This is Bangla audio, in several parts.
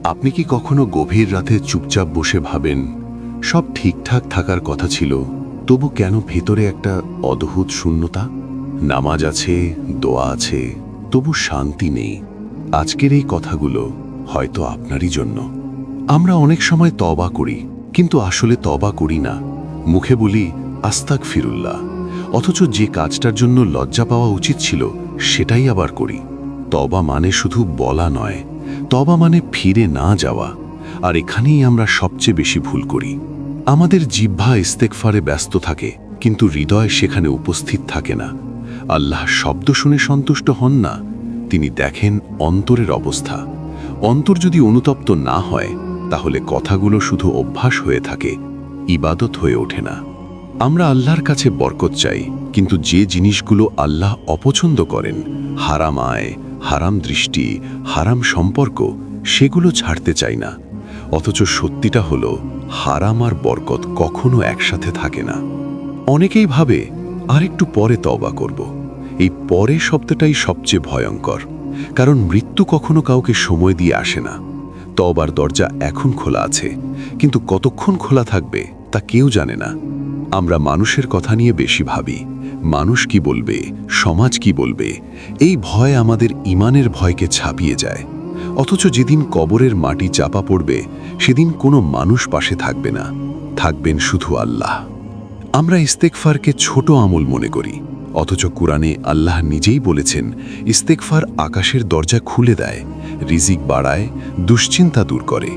আপনি কি কখনো গভীর রাতে চুপচাপ বসে ভাবেন সব ঠিকঠাক থাকার কথা ছিল, তবু কেন ভেতরে একটা অদ্ভুত শূন্যতা? নামাজ আছে, দোয়া আছে, তবু শান্তি নেই। আজকের এই কথাগুলো হয়তো আপনারই জন্য। আমরা অনেক সময় তওবা করি, কিন্তু আসলে তওবা করি না। মুখে বলি আস্তাগফিরুল্লাহ, অথচ যে কাজটার জন্য লজ্জা পাওয়া উচিত ছিল সেটাই আবার করি। তওবা মানে শুধু বলা নয়, তওবা মানে ফিরে না যাওয়া। আর এখানেই আমরা সবচেয়ে বেশি ভুল করি। আমাদের জিহ্বা ইস্তেগফারে ব্যস্ত থাকে, কিন্তু হৃদয় সেখানে উপস্থিত থাকে না। আল্লাহ শব্দ শুনে সন্তুষ্ট হন না, তিনি দেখেন অন্তরের অবস্থা। অন্তর যদি অনুতপ্ত না হয়, তাহলে কথাগুলো শুধু অভ্যাস হয়ে থাকে, ইবাদত হয়ে ওঠে না। আমরা আল্লাহর কাছে বরকত চাই, কিন্তু যে জিনিসগুলো আল্লাহ অপছন্দ করেন, হারাম আয়, হারাম দৃষ্টি, হারাম সম্পর্ক, সেগুলো ছাড়তে চাই না। অথচ সত্যিটা হলো, হারাম আর বরকত কখনো একসাথে থাকে না। অনেকেই ভাবে আরেকটু পরে তওবা করব। এই পরে শব্দটাই সবচেয়ে ভয়ঙ্কর, কারণ মৃত্যু কখনো কাউকে সময় দিয়ে আসে না। তওবার দরজা এখন খোলা আছে, কিন্তু কতক্ষণ খোলা থাকবে তা কেউ জানে না। আমরা মানুষের কথা নিয়ে বেশি ভাবি, মানুষ কি বলবে, সমাজ কি বলবে, এই ভয় আমাদের ঈমানের ভয়কে ছাপিয়ে যায়। অথচ যেদিন কবরের মাটি চাপা পড়বে, সেদিন কোনো মানুষ পাশে থাকবে না, থাকবেন শুধু আল্লাহ। আমরা ইস্তেগফারকে ছোট আমল মনে করি, অথচ কুরআনে আল্লাহ নিজেই বলেছেন, ইস্তেগফার আকাশের দরজা খুলে দেয়, রিজিক বাড়ায়, দুশ্চিন্তা দূর করে।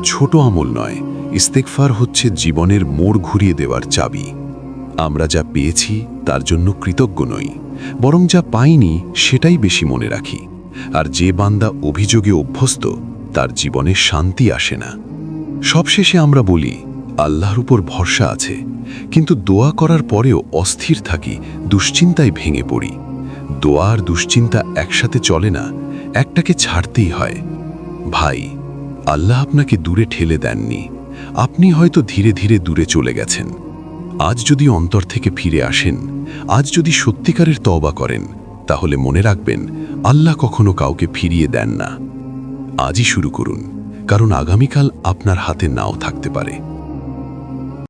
ছোট আমল নয়, ইস্তেগফার হচ্ছে জীবনের মোড় ঘুরিয়ে দেওয়ার চাবি। আমরা যা পেয়েছি তার জন্য কৃতজ্ঞ নই, বরং যা পাইনি সেটাই বেশি মনে রাখি। আর যে বান্দা অভিযোগে অভ্যস্ত, তার জীবনে শান্তি আসে না। সবশেষে আমরা বলি আল্লাহর উপর ভরসা আছে, কিন্তু দোয়া করার পরেও অস্থির থাকি, দুশ্চিন্তায় ভেঙে পড়ি। দোয়া আর দুশ্চিন্তা একসাথে চলে না, একটাকে ছাড়তেই হয়। ভাই, আল্লাহ আপনাকে দূরে ঠেলে দেননি, আপনি হয়তো ধীরে ধীরে দূরে চলে গেছেন। আজ যদি অন্তর থেকে ফিরে আসেন, আজ যদি সত্যিকারের তওবা করেন, তাহলে মনে রাখবেন, আল্লাহ কখনো কাউকে ফিরিয়ে দেন না। আজই শুরু করুন, কারণ আগামীকাল আপনার হাতে নাও থাকতে পারে।